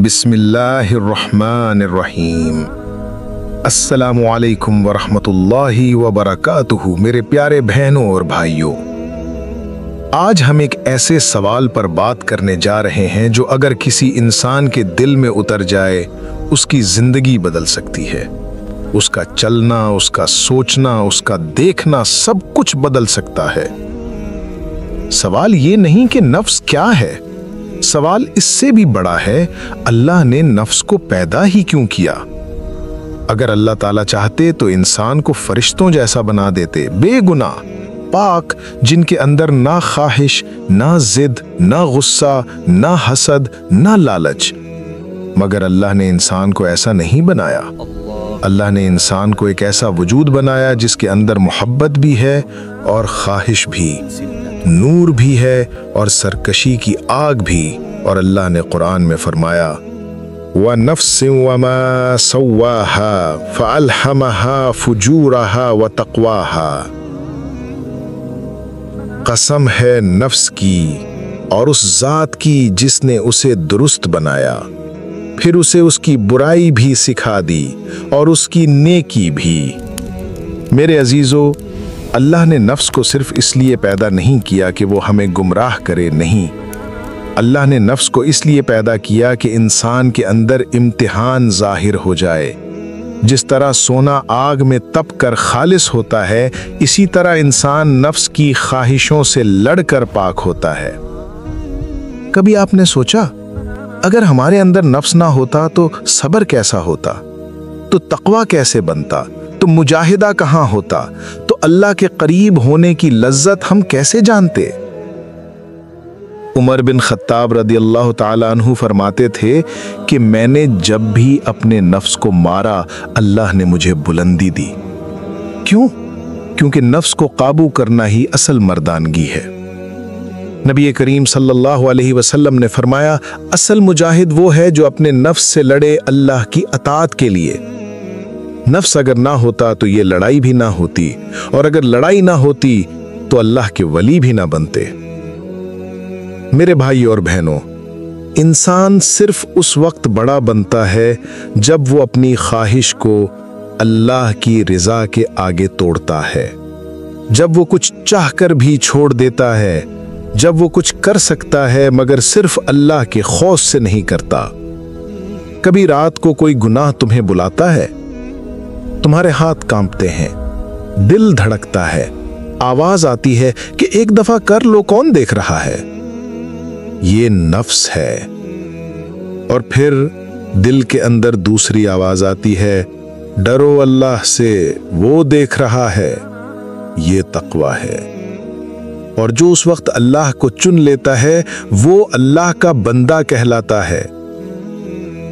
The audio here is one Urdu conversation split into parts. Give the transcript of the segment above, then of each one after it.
بسم اللہ الرحمن الرحیم۔ السلام علیکم ورحمۃ اللہ وبرکاتہ۔ میرے پیارے بہنوں اور بھائیوں، آج ہم ایک ایسے سوال پر بات کرنے جا رہے ہیں جو اگر کسی انسان کے دل میں اتر جائے اس کی زندگی بدل سکتی ہے۔ اس کا چلنا، اس کا سوچنا، اس کا دیکھنا، سب کچھ بدل سکتا ہے۔ سوال یہ نہیں کہ نفس کیا ہے، سوال اس سے بھی بڑا ہے، اللہ نے نفس کو پیدا ہی کیوں کیا؟ اگر اللہ تعالیٰ چاہتے تو انسان کو فرشتوں جیسا بنا دیتے، بے گناہ، پاک، جن کے اندر نہ خواہش، نہ ضد، نہ غصہ، نہ حسد، نہ لالچ۔ مگر اللہ نے انسان کو ایسا نہیں بنایا۔ اللہ نے انسان کو ایک ایسا وجود بنایا جس کے اندر محبت بھی ہے اور خواہش بھی، نور بھی ہے اور سرکشی کی آگ بھی۔ اور اللہ نے قرآن میں فرمایا وَنَفْسٍ وَمَا سَوَّاهَا فَأَلْهَمَهَا فُجُورَهَا وَتَقْوَاهَا۔ قسم ہے نفس کی اور اس ذات کی جس نے اسے درست بنایا، پھر اسے اس کی برائی بھی سکھا دی اور اس کی نیکی بھی۔ میرے عزیزو، اللہ نے نفس کو صرف اس لیے پیدا نہیں کیا کہ وہ ہمیں گمراہ کرے، نہیں۔ اللہ نے نفس کو اس لیے پیدا کیا کہ انسان کے اندر امتحان ظاہر ہو جائے۔ جس طرح سونا آگ میں تپ کر خالص ہوتا ہے، اسی طرح انسان نفس کی خواہشوں سے لڑ کر پاک ہوتا ہے۔ کبھی آپ نے سوچا، اگر ہمارے اندر نفس نہ ہوتا تو صبر کیسا ہوتا؟ تو تقویٰ کیسے بنتا؟ تو مجاہدہ کہاں ہوتا؟ تو اللہ کے قریب ہونے کی لذت ہم کیسے جانتے؟ عمر بن خطاب رضی اللہ تعالیٰ عنہ فرماتے تھے کہ میں نے جب بھی اپنے نفس کو مارا، اللہ نے مجھے بلندی دی۔ کیوں؟ کیونکہ نفس کو قابو کرنا ہی اصل مردانگی ہے۔ نبی کریم صلی اللہ علیہ وسلم نے فرمایا، اصل مجاہد وہ ہے جو اپنے نفس سے لڑے اللہ کی اطاعت کے لیے۔ نفس اگر نہ ہوتا تو یہ لڑائی بھی نہ ہوتی، اور اگر لڑائی نہ ہوتی تو اللہ کے ولی بھی نہ بنتے۔ میرے بھائی اور بہنوں، انسان صرف اس وقت بڑا بنتا ہے جب وہ اپنی خواہش کو اللہ کی رضا کے آگے توڑتا ہے، جب وہ کچھ چاہ کر بھی چھوڑ دیتا ہے، جب وہ کچھ کر سکتا ہے مگر صرف اللہ کے خوف سے نہیں کرتا۔ کبھی رات کو کوئی گناہ تمہیں بلاتا ہے، تمہارے ہاتھ کانپتے ہیں، دل دھڑکتا ہے، آواز آتی ہے کہ ایک دفعہ کر لو، کون دیکھ رہا ہے؟ یہ نفس ہے۔ اور پھر دل کے اندر دوسری آواز آتی ہے، ڈرو اللہ سے، وہ دیکھ رہا ہے۔ یہ تقویٰ ہے۔ اور جو اس وقت اللہ کو چن لیتا ہے وہ اللہ کا بندہ کہلاتا ہے۔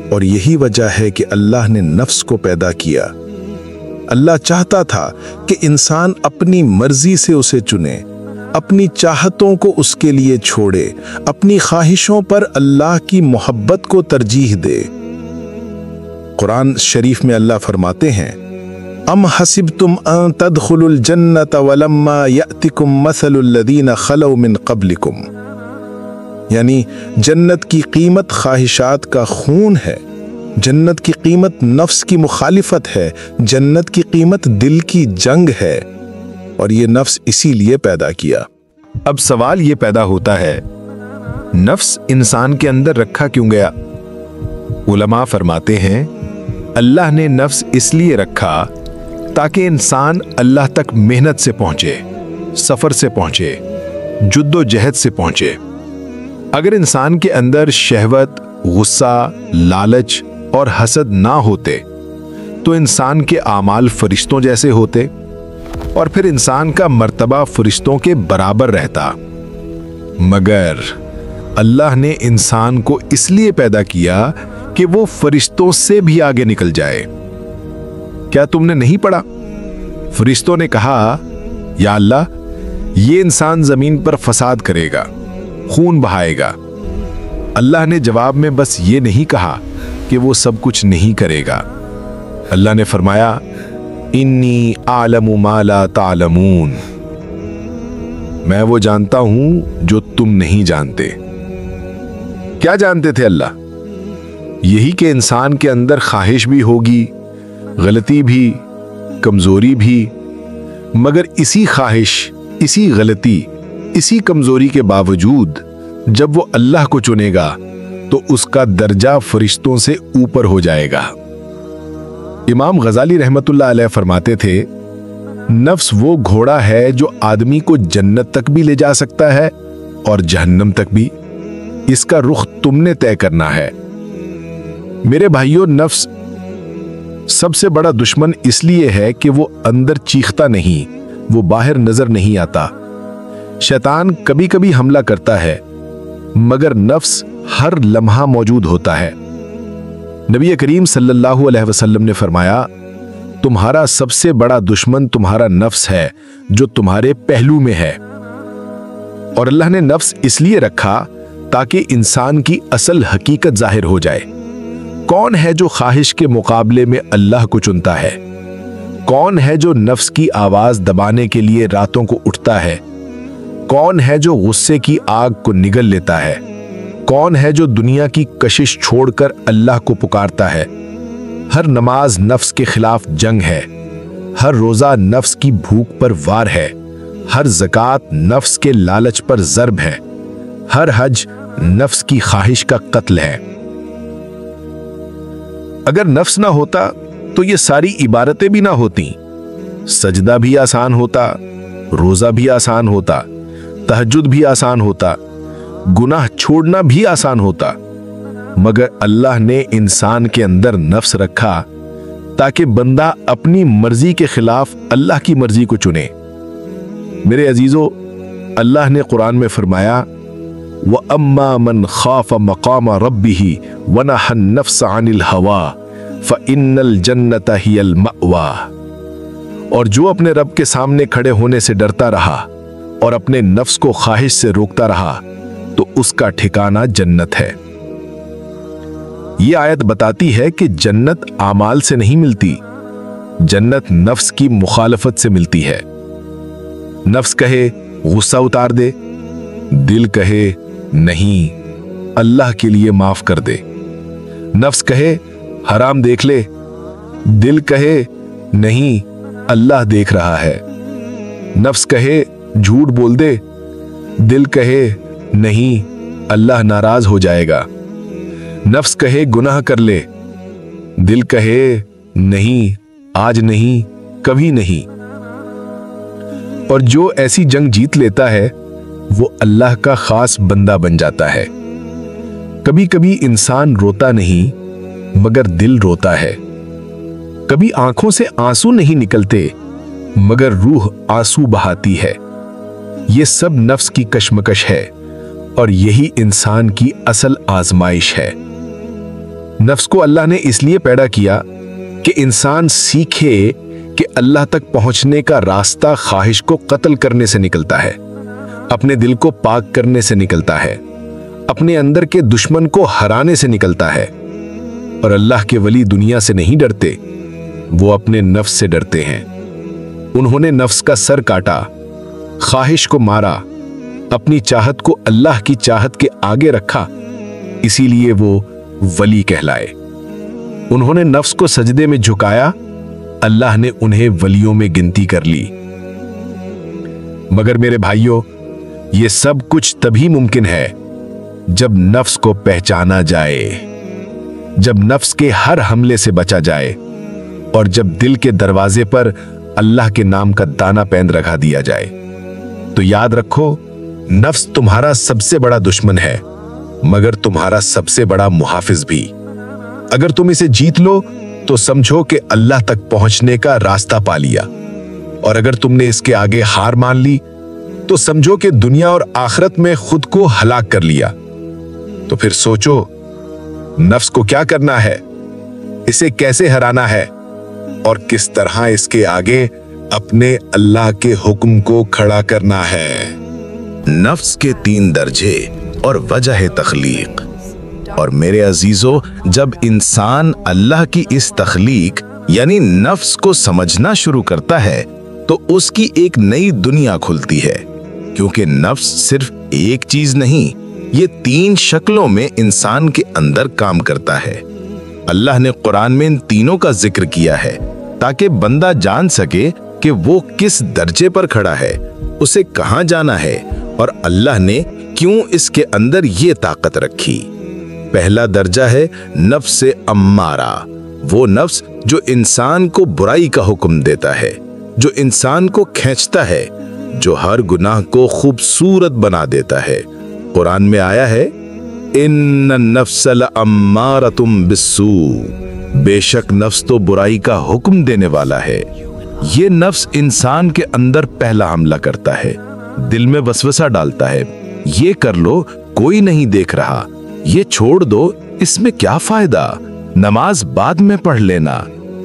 اور یہی وجہ ہے کہ اللہ نے نفس کو پیدا کیا۔ اللہ چاہتا تھا کہ انسان اپنی مرضی سے اسے چنے، اپنی چاہتوں کو اس کے لیے چھوڑے، اپنی خواہشوں پر اللہ کی محبت کو ترجیح دے۔ قرآن شریف میں اللہ فرماتے ہیں، ام حسبتم ان تدخلوا الجنة ولما يأتكم مثل الذين خلوا من قبلكم، یعنی جنت کی قیمت خواہشات کا خون ہے، جنت کی قیمت نفس کی مخالفت ہے، جنت کی قیمت دل کی جنگ ہے، اور یہ نفس اسی لیے پیدا کیا۔ اب سوال یہ پیدا ہوتا ہے، نفس انسان کے اندر رکھا کیوں گیا؟ علماء فرماتے ہیں، اللہ نے نفس اس لیے رکھا تاکہ انسان اللہ تک محنت سے پہنچے، سفر سے پہنچے، جد و جہد سے پہنچے۔ اگر انسان کے اندر شہوت، غصہ، لالچ اور حسد نہ ہوتے تو انسان کے اعمال فرشتوں جیسے ہوتے، اور پھر انسان کا مرتبہ فرشتوں کے برابر رہتا۔ مگر اللہ نے انسان کو اس لیے پیدا کیا کہ وہ فرشتوں سے بھی آگے نکل جائے۔ کیا تم نے نہیں پڑھا؟ فرشتوں نے کہا، یا اللہ، یہ انسان زمین پر فساد کرے گا، خون بہائے گا۔ اللہ نے جواب میں بس یہ نہیں کہا کہ وہ سب کچھ نہیں کرے گا۔ اللہ نے فرمایا، انی اعلم ما لا تعلمون، میں وہ جانتا ہوں جو تم نہیں جانتے۔ کیا جانتے تھے اللہ؟ یہی کہ انسان کے اندر خواہش بھی ہوگی، غلطی بھی، کمزوری بھی، مگر اسی خواہش، اسی غلطی، اسی کمزوری کے باوجود جب وہ اللہ کو چنے گا تو اس کا درجہ فرشتوں سے اوپر ہو جائے گا۔ امام غزالی رحمت اللہ علیہ فرماتے تھے، نفس وہ گھوڑا ہے جو آدمی کو جنت تک بھی لے جا سکتا ہے اور جہنم تک بھی، اس کا رخ تم نے طے کرنا ہے۔ میرے بھائیوں، نفس سب سے بڑا دشمن اس لیے ہے کہ وہ اندر چیختا نہیں، وہ باہر نظر نہیں آتا۔ شیطان کبھی کبھی حملہ کرتا ہے مگر نفس ہر لمحہ موجود ہوتا ہے۔ نبی کریم صلی اللہ علیہ وسلم نے فرمایا، تمہارا سب سے بڑا دشمن تمہارا نفس ہے جو تمہارے پہلو میں ہے۔ اور اللہ نے نفس اس لیے رکھا تاکہ انسان کی اصل حقیقت ظاہر ہو جائے۔ کون ہے جو خواہش کے مقابلے میں اللہ کو چنتا ہے؟ کون ہے جو نفس کی آواز دبانے کے لیے راتوں کو اٹھتا ہے؟ کون ہے جو غصے کی آگ کو نگل لیتا ہے؟ کون ہے جو دنیا کی کشش چھوڑ کر اللہ کو پکارتا ہے؟ ہر نماز نفس کے خلاف جنگ ہے، ہر روزہ نفس کی بھوک پر وار ہے، ہر زکوٰۃ نفس کے لالچ پر ضرب ہے، ہر حج نفس کی خواہش کا قتل ہے۔ اگر نفس نہ ہوتا تو یہ ساری عبادتیں بھی نہ ہوتی، سجدہ بھی آسان ہوتا، روزہ بھی آسان ہوتا، تہجد بھی آسان ہوتا، گناہ چھوڑنا بھی آسان ہوتا، مگر اللہ نے انسان کے اندر نفس رکھا تاکہ بندہ اپنی مرضی کے خلاف اللہ کی مرضی کو چنے۔ میرے عزیزو، اللہ نے قرآن میں فرمایا، وَأَمَّا مَنْ خَافَ مَقَامَ رَبِّهِ وَنَهَى النَّفْسَ عَنِ الْهَوَىٰ فَإِنَّ الْجَنَّةَ هِيَ الْمَأْوَىٰ۔ اور جو اپنے رب کے سامنے کھڑے ہونے سے ڈرتا رہا اور اپنے نفس کو خواہش سے روکتا رہا تو اس کا ٹھکانہ جنت ہے۔ یہ آیت بتاتی ہے کہ جنت اعمال سے نہیں ملتی، جنت نفس کی مخالفت سے ملتی ہے۔ نفس کہے غصہ اتار دے، دل کہے نہیں، اللہ کے لیے معاف کر دے۔ نفس کہے حرام دیکھ لے، دل کہے نہیں، اللہ دیکھ رہا ہے۔ نفس کہے جھوٹ بول دے، دل کہے نہیں، اللہ ناراض ہو جائے گا۔ نفس کہے گناہ کر لے، دل کہے نہیں، آج نہیں، کبھی نہیں۔ اور جو ایسی جنگ جیت لیتا ہے وہ اللہ کا خاص بندہ بن جاتا ہے۔ کبھی کبھی انسان روتا نہیں مگر دل روتا ہے، کبھی آنکھوں سے آنسو نہیں نکلتے مگر روح آنسو بہاتی ہے۔ یہ سب نفس کی کشمکش ہے اور یہی انسان کی اصل آزمائش ہے۔ نفس کو اللہ نے اس لیے پیدا کیا کہ انسان سیکھے کہ اللہ تک پہنچنے کا راستہ خواہش کو قتل کرنے سے نکلتا ہے، اپنے دل کو پاک کرنے سے نکلتا ہے، اپنے اندر کے دشمن کو ہرانے سے نکلتا ہے۔ اور اللہ کے ولی دنیا سے نہیں ڈرتے، وہ اپنے نفس سے ڈرتے ہیں۔ انہوں نے نفس کا سر کاٹا، خواہش کو مارا، اپنی چاہت کو اللہ کی چاہت کے آگے رکھا، اسی لیے وہ ولی کہلائے۔ انہوں نے نفس کو سجدے میں جھکایا، اللہ نے انہیں ولیوں میں گنتی کر لی۔ مگر میرے بھائیوں، یہ سب کچھ تبھی ممکن ہے جب نفس کو پہچانا جائے، جب نفس کے ہر حملے سے بچا جائے، اور جب دل کے دروازے پر اللہ کے نام کا دانہ پیند رکھا دیا جائے۔ تو یاد رکھو، نفس تمہارا سب سے بڑا دشمن ہے مگر تمہارا سب سے بڑا محافظ بھی۔ اگر تم اسے جیت لو تو سمجھو کہ اللہ تک پہنچنے کا راستہ پا لیا، اور اگر تم نے اس کے آگے ہار مان لی تو سمجھو کہ دنیا اور آخرت میں خود کو ہلاک کر لیا۔ تو پھر سوچو، نفس کو کیا کرنا ہے، اسے کیسے ہرانا ہے، اور کس طرح اس کے آگے اپنے اللہ کے حکم کو کھڑا کرنا ہے۔ نفس کے 3 درجے اور وجہ تخلیق۔ اور میرے عزیزو، جب انسان اللہ کی اس تخلیق یعنی نفس کو سمجھنا شروع کرتا ہے تو اس کی ایک نئی دنیا کھلتی ہے، کیونکہ نفس صرف ایک چیز نہیں یہ تین شکلوں میں انسان کے اندر کام کرتا ہے۔ اللہ نے قرآن میں ان تینوں کا ذکر کیا ہے تاکہ بندہ جان سکے کہ وہ کس درجے پر کھڑا ہے، اسے کہاں جانا ہے، اور اللہ نے کیوں اس کے اندر یہ طاقت رکھی۔ پہلا درجہ ہے نفس امارہ، وہ نفس جو انسان کو برائی کا حکم دیتا ہے، جو انسان کو کھینچتا ہے، جو ہر گناہ کو خوبصورت بنا دیتا ہے۔ قرآن میں آیا ہے ان النفس لامارۃ بالسوء، بے شک نفس تو برائی کا حکم دینے والا ہے۔ یہ نفس انسان کے اندر پہلا حملہ کرتا ہے، دل میں وسوسہ ڈالتا ہے، یہ کر لو، کوئی نہیں دیکھ رہا، یہ چھوڑ دو، اس میں کیا فائدہ، نماز بعد میں پڑھ لینا،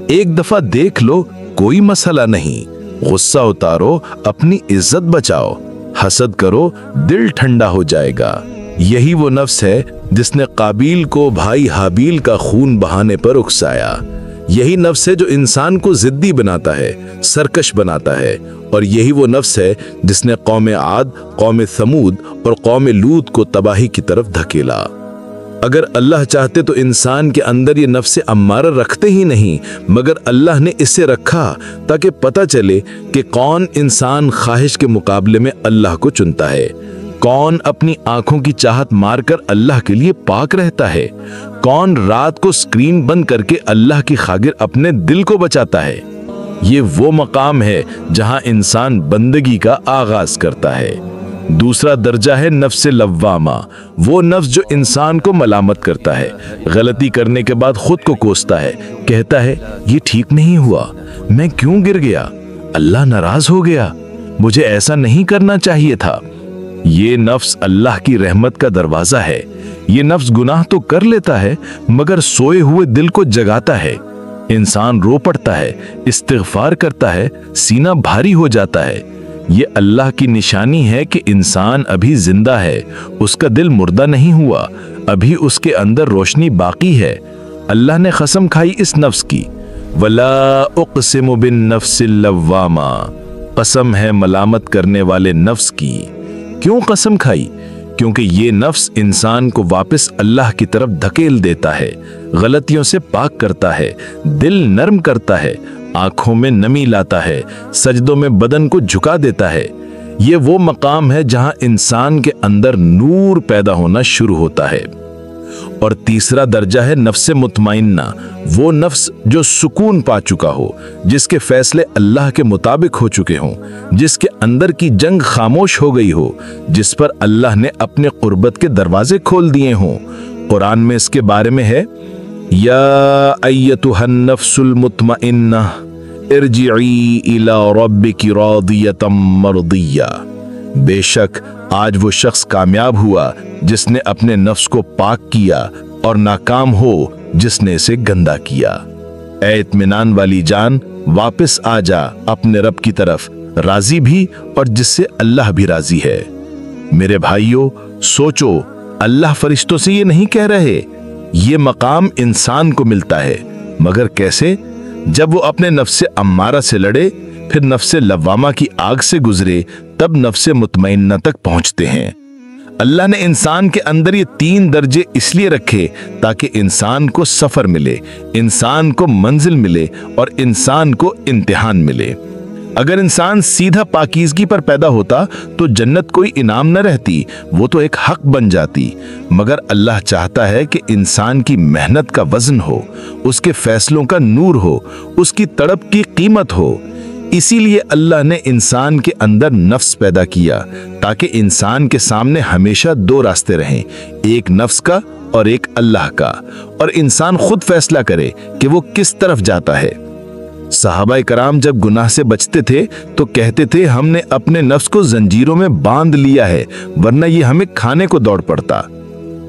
ایک دفعہ دیکھ لو، کوئی مسئلہ نہیں، غصہ اتارو، اپنی عزت بچاؤ، حسد کرو، دل ٹھنڈا ہو جائے گا۔ یہی وہ نفس ہے جس نے قابیل کو بھائی حابیل کا خون بہانے پر اکسایا۔ یہی نفس ہے جو انسان کو ضدی بناتا ہے، سرکش بناتا ہے، اور یہی وہ نفس ہے جس نے قوم عاد، قوم ثمود اور قوم لوط کو تباہی کی طرف دھکیلا۔ اگر اللہ چاہتے تو انسان کے اندر یہ نفس امارہ رکھتے ہی نہیں، مگر اللہ نے اسے رکھا تاکہ پتہ چلے کہ کون انسان خواہش کے مقابلے میں اللہ کو چنتا ہے، کون اپنی آنکھوں کی چاہت مار کر اللہ کے لیے پاک رہتا ہے، کون رات کو سکرین بند کر کے اللہ کی خاطر اپنے دل کو بچاتا ہے۔ یہ وہ مقام ہے جہاں انسان بندگی کا آغاز کرتا ہے۔ دوسرا درجہ ہے نفس لوامہ، وہ نفس جو انسان کو ملامت کرتا ہے، غلطی کرنے کے بعد خود کو کوستا ہے، کہتا ہے یہ ٹھیک نہیں ہوا، میں کیوں گر گیا، اللہ ناراض ہو گیا، مجھے ایسا نہیں کرنا چاہیے تھا۔ یہ نفس اللہ کی رحمت کا دروازہ ہے۔ یہ نفس گناہ تو کر لیتا ہے مگر سوئے ہوئے دل کو جگاتا ہے، انسان رو پڑتا ہے، استغفار کرتا ہے، سینہ بھاری ہو جاتا ہے۔ یہ اللہ کی نشانی ہے کہ انسان ابھی زندہ ہے، اس کا دل مردہ نہیں ہوا، ابھی اس کے اندر روشنی باقی ہے۔ اللہ نے قسم کھائی اس نفس کی، وَلَا أُقْسِمُ بِالنَّفْسِ اللَّوَّامَةِ، قسم ہے ملامت کرنے والے نفس کی۔ کیوں قسم کھائی؟ کیونکہ یہ نفس انسان کو واپس اللہ کی طرف دھکیل دیتا ہے، غلطیوں سے پاک کرتا ہے، دل نرم کرتا ہے، آنکھوں میں نمی لاتا ہے، سجدوں میں بدن کو جھکا دیتا ہے۔ یہ وہ مقام ہے جہاں انسان کے اندر نور پیدا ہونا شروع ہوتا ہے۔ اور تیسرا درجہ ہے نفس مطمئنہ، وہ نفس جو سکون پا چکا ہو، جس کے فیصلے اللہ کے مطابق ہو چکے ہوں، جس کے اندر کی جنگ خاموش ہو گئی ہو، جس پر اللہ نے اپنے قربت کے دروازے کھول دیے ہوں۔ قرآن میں اس کے بارے میں ہے یا ایتھا النفس المطمئنہ ارجعی الی ربک راضیۃ مرضیہ، بے شک آج وہ شخص کامیاب ہوا جس نے اپنے نفس کو پاک کیا، اور ناکام ہو جس نے اسے گندا کیا۔ اے اطمینان والی جان، واپس آ جا اپنے رب کی طرف، راضی بھی اور جس سے اللہ بھی راضی ہے۔ میرے بھائیوں، سوچو، اللہ فرشتوں سے یہ نہیں کہہ رہے، یہ مقام انسان کو ملتا ہے، مگر کیسے؟ جب وہ اپنے نفس امارہ سے لڑے، پھر نفس لوامہ کی آگ سے گزرے، تب نفس مطمئنہ تک پہنچتے ہیں۔ اللہ نے انسان کے اندر یہ تین درجے اس لیے رکھے تاکہ انسان کو سفر ملے، انسان کو منزل ملے اور انسان کو امتحان ملے۔ اگر انسان سیدھا پاکیزگی پر پیدا ہوتا تو جنت کوئی انعام نہ رہتی، وہ تو ایک حق بن جاتی، مگر اللہ چاہتا ہے کہ انسان کی محنت کا وزن ہو، اس کے فیصلوں کا نور ہو، اس کی تڑپ کی قیمت ہو۔ اسی لیے اللہ نے انسان کے اندر نفس پیدا کیا تاکہ انسان کے سامنے ہمیشہ دو راستے رہیں، ایک نفس کا اور ایک اللہ کا، اور انسان خود فیصلہ کرے کہ وہ کس طرف جاتا ہے۔ صحابہ کرام جب گناہ سے بچتے تھے تو کہتے تھے ہم نے اپنے نفس کو زنجیروں میں باندھ لیا ہے، ورنہ یہ ہمیں کھانے کو دوڑ پڑتا۔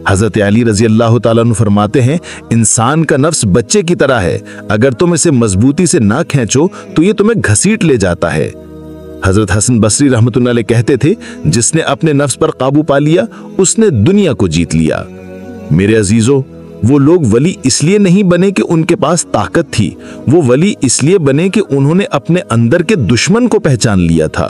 حضرت علی رضی اللہ تعالیٰ عنہ فرماتے ہیں انسان کا نفس بچے کی طرح ہے، اگر تم اسے مضبوطی سے نہ کھینچو تو یہ تمہیں گھسیٹ لے جاتا ہے۔ حضرت حسن بصری رحمۃ اللہ علیہ کہتے تھے جس نے اپنے نفس پر قابو پا لیا اس نے دنیا کو جیت لیا۔ میرے عزیزو، وہ لوگ ولی اس لیے نہیں بنے کہ ان کے پاس طاقت تھی، وہ ولی اس لیے بنے کہ انہوں نے اپنے اندر کے دشمن کو پہچان لیا تھا،